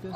You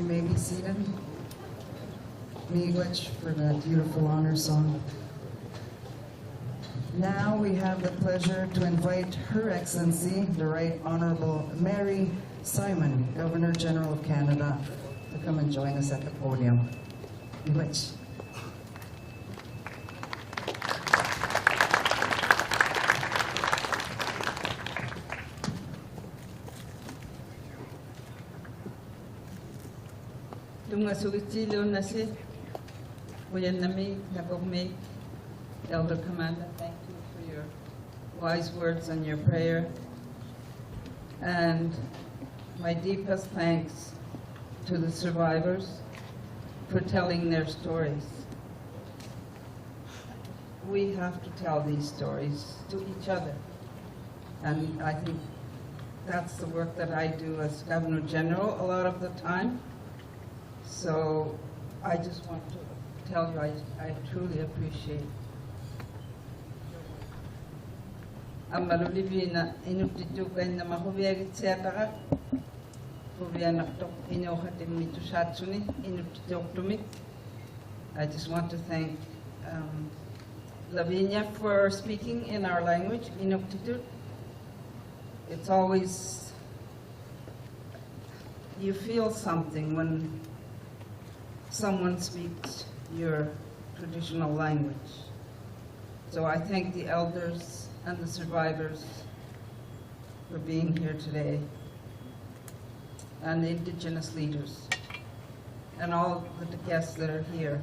may be seated. Miigwech for that beautiful honor song. Now we have the pleasure to invite Her Excellency, the Right Honorable Mary Simon, Governor General of Canada, to come and join us at the podium. Miigwech. Tunga sugitilo na si Kuya Nami, Nagogme, Elder Commanda, thank you for your wise words and your prayer. And my deepest thanks to the survivors for telling their stories. We have to tell these stories to each other. And I think that's the work that I do as Governor General a lot of the time. So I just want to tell you I truly appreciate ang malulibina inutitukan na mahubiagit siya taka hubianak tok inuhatim nito satsuni inutitoktumik. I just want to thank Lavinia for speaking in our language, Inuktitut. It's always you feel something when someone speaks your traditional language. So I thank the elders and the survivors for being here today, and the Indigenous leaders, and all the guests that are here.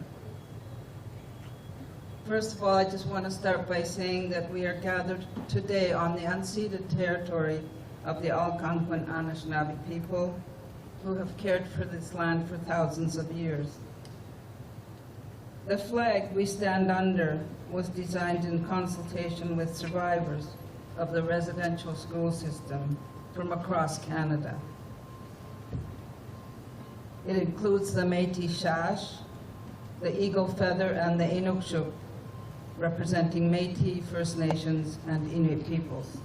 First of all, I just want to start by saying that we are gathered today on the unceded territory of the Algonquin Anishinaabe people who have cared for this land for thousands of years. The flag we stand under was designed in consultation with survivors of the residential school system from across Canada. It includes the Métis sash, the eagle feather, and the Inukshuk, representing Métis, First Nations, and Inuit peoples.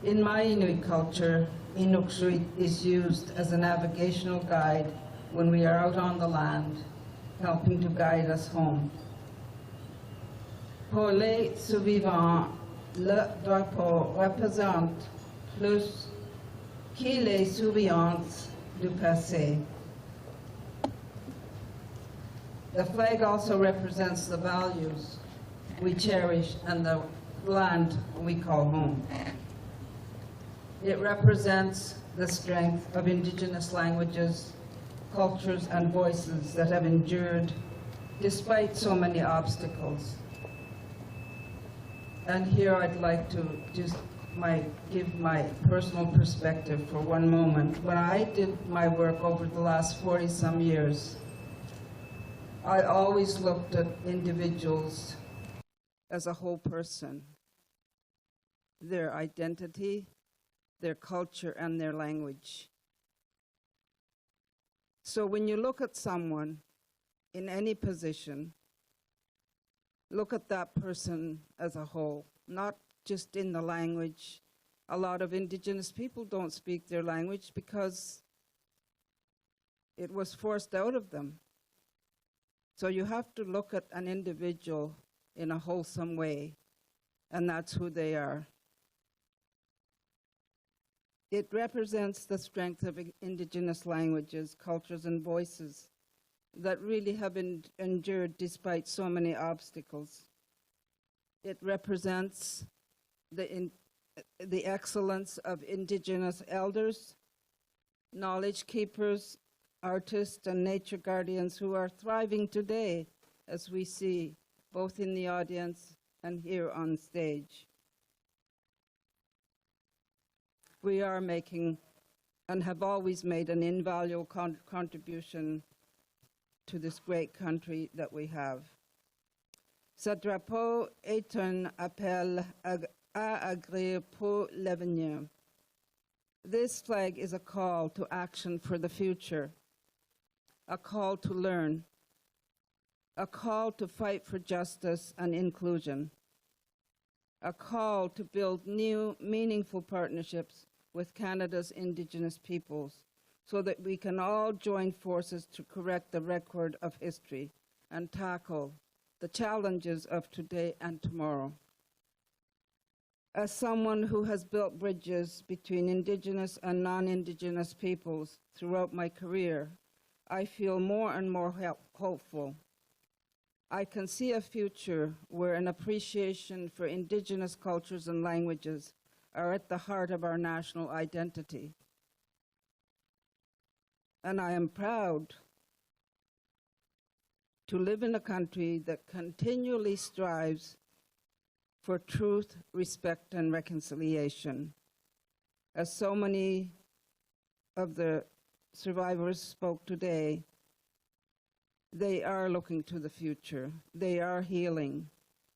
In my Inuit culture, Inukshuk is used as a navigational guide when we are out on the land, helping to guide us home. Pour les survivants, le drapeau représente plus que les survivances du passé. The flag also represents the values we cherish and the land we call home. It represents the strength of Indigenous languages, cultures, and voices that have endured despite so many obstacles. And here I'd like to just give my personal perspective for one moment. When I did my work over the last 40-some years, I always looked at individuals as a whole person, their identity, their culture, and their language. So when you look at someone in any position, look at that person as a whole, not just in the language. A lot of Indigenous people don't speak their language because it was forced out of them. So you have to look at an individual in a wholesome way, and that's who they are. It represents the strength of Indigenous languages, cultures, and voices that really have endured despite so many obstacles. It represents the excellence of Indigenous elders, knowledge keepers, artists, and nature guardians who are thriving today, as we see, both in the audience and here on stage. We are making, and have always made, an invaluable contribution to this great country that we have. Ce drapeau est un appel à agir pour l'avenir. This flag is a call to action for the future, a call to learn, a call to fight for justice and inclusion, a call to build new, meaningful partnerships with Canada's Indigenous peoples so that we can all join forces to correct the record of history and tackle the challenges of today and tomorrow. As someone who has built bridges between Indigenous and non-Indigenous peoples throughout my career, I feel more and more hopeful. I can see a future where an appreciation for Indigenous cultures and languages are at the heart of our national identity. And I am proud to live in a country that continually strives for truth, respect, and reconciliation. As so many of the survivors spoke today, they are looking to the future. They are healing.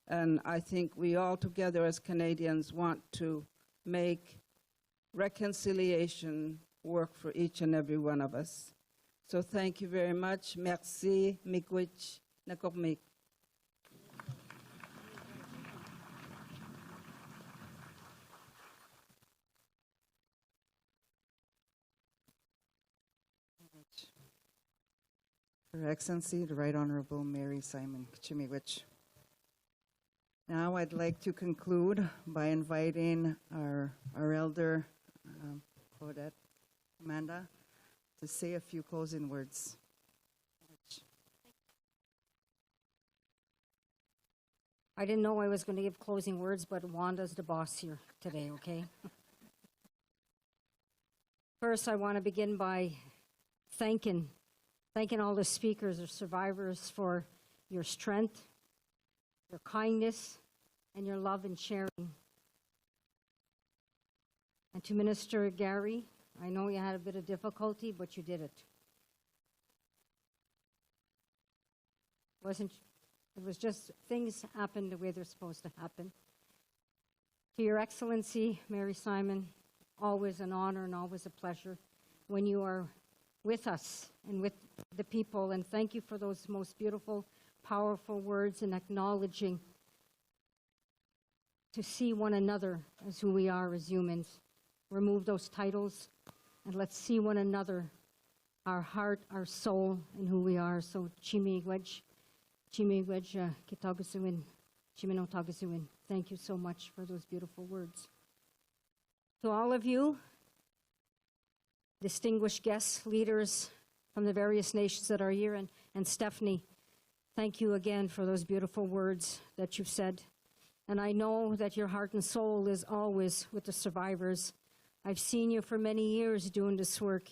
And I think we all together as Canadians want to make reconciliation work for each and every one of us. So thank you very much. Merci. Miigwech. Nakormik. Her Excellency, the Right Honorable Mary Simon Chimiwich. Now I'd like to conclude by inviting our elder, Claudette, Commanda, to say a few closing words. I didn't know I was going to give closing words, but Wanda's the boss here today, okay? First, I want to begin by thanking all the speakers or survivors for your strength, your kindness, and your love and sharing. And to Minister Gary, I know you had a bit of difficulty, but you did it. It was just things happened the way they're supposed to happen. To Your Excellency, Mary Simon, always an honor and always a pleasure when you are with us and with the people. And thank you for those most beautiful, powerful words and acknowledging to see one another as who we are as humans. Remove those titles and let's see one another, our heart, our soul, and who we are. So, Chimigwej, Kitagasuin, Chiminotagasuin. Thank you so much for those beautiful words. To all of you, distinguished guests, leaders from the various nations that are here, and Stephanie, thank you again for those beautiful words that you've said. And I know that your heart and soul is always with the survivors. I've seen you for many years doing this work,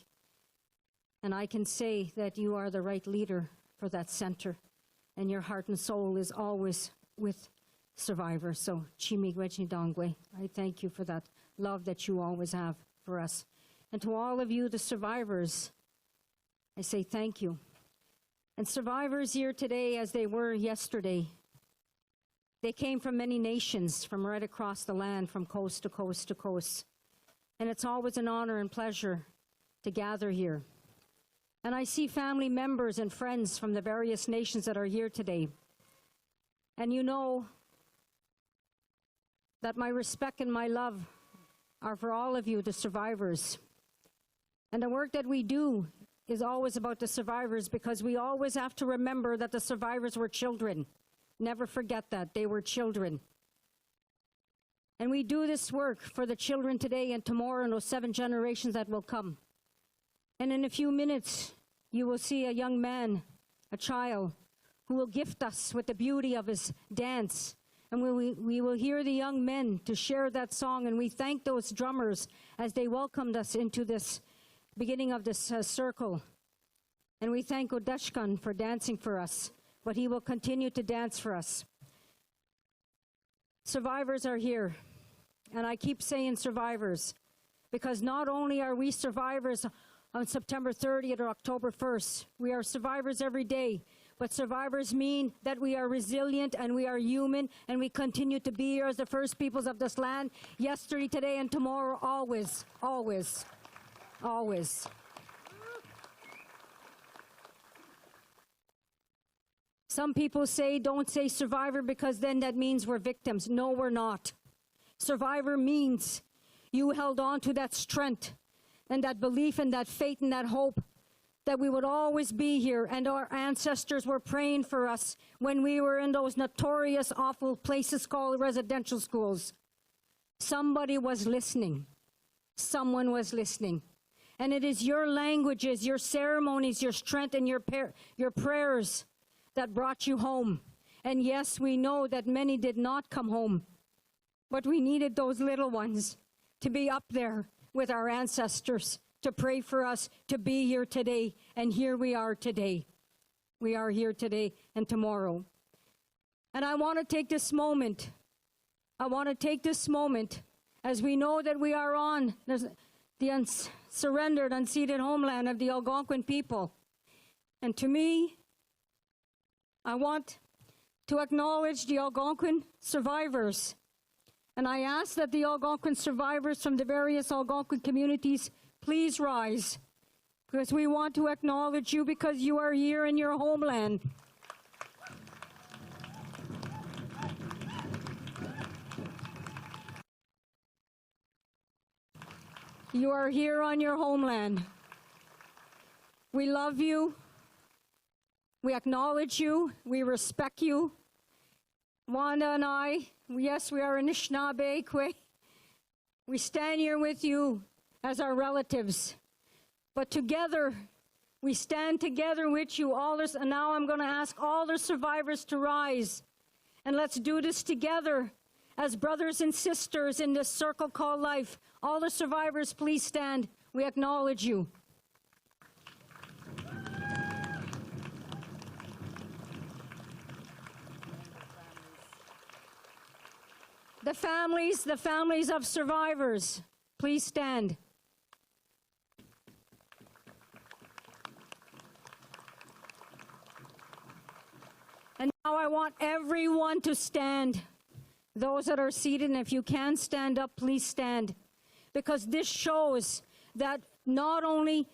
and I can say that you are the right leader for that center, and your heart and soul is always with survivors. So, Chimigwej Dongwe, I thank you for that love that you always have for us. And to all of you, the survivors, I say thank you. And survivors here today, as they were yesterday, they came from many nations, from right across the land, from coast to coast to coast. And it's always an honor and pleasure to gather here. And I see family members and friends from the various nations that are here today. And you know that my respect and my love are for all of you, the survivors. And the work that we do is always about the survivors, because we always have to remember that the survivors were children. Never forget that. They were children. And we do this work for the children today and tomorrow and those 7 generations that will come. And in a few minutes, you will see a young man, a child, who will gift us with the beauty of his dance. And we will hear the young men to share that song. And we thank those drummers as they welcomed us into this beginning of this circle. And we thank Odeshkan for dancing for us. But he will continue to dance for us. Survivors are here. And I keep saying survivors, because not only are we survivors on September 30th or October 1st, we are survivors every day. But survivors mean that we are resilient and we are human, and we continue to be here as the first peoples of this land, yesterday, today, and tomorrow, always, always, always. Some people say, don't say survivor, because then that means we're victims. No, we're not. Survivor means you held on to that strength and that belief and that faith and that hope that we would always be here. And our ancestors were praying for us when we were in those notorious, awful places called residential schools. Somebody was listening. Someone was listening. And it is your languages, your ceremonies, your strength, and your prayers that brought you home. And yes, we know that many did not come home, but we needed those little ones to be up there with our ancestors, to pray for us, to be here today. And here we are today. We are here today and tomorrow. And I want to take this moment. As we know that we are on the surrendered, unceded homeland of the Algonquin people. And to me, I want to acknowledge the Algonquin survivors. And I ask that the Algonquin survivors from the various Algonquin communities please rise, because we want to acknowledge you, because you are here in your homeland. You are here on your homeland. We love you. We acknowledge you. We respect you. Wanda and I, yes, we are Anishinaabe, Kwe. We stand here with you as our relatives. But together, we stand together with you, all this, and now I'm going to ask all the survivors to rise. And let's do this together as brothers and sisters in this circle called life. All the survivors, please stand. We acknowledge you. The families of survivors, please stand. And now I want everyone to stand. Those that are seated, and if you can stand up, please stand. Because this shows that not only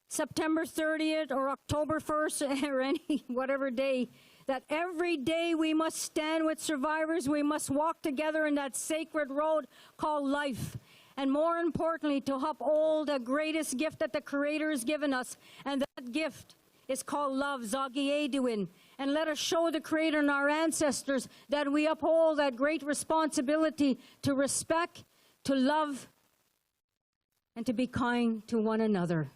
September 30th or October 1st or any whatever day, that every day we must stand with survivors. We must walk together in that sacred road called life. And more importantly, to uphold the greatest gift that the Creator has given us. And that gift is called love, Zagieduin. And let us show the Creator and our ancestors that we uphold that great responsibility to respect, to love, and to be kind to one another.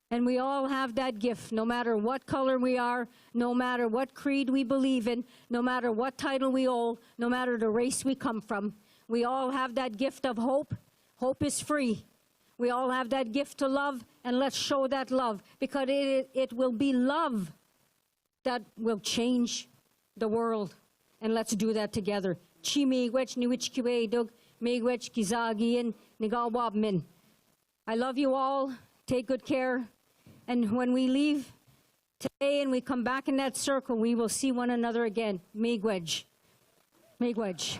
And we all have that gift, no matter what color we are, no matter what creed we believe in, no matter what title we hold, no matter the race we come from. We all have that gift of hope. Hope is free. We all have that gift to love, and let's show that love, because it will be love that will change the world. And let's do that together. Chi miigwech niwich kiweidug, miigwech kizagian nigawabmin. I love you all. Take good care. And when we leave today and we come back in that circle, we will see one another again. Miigwech. Miigwech.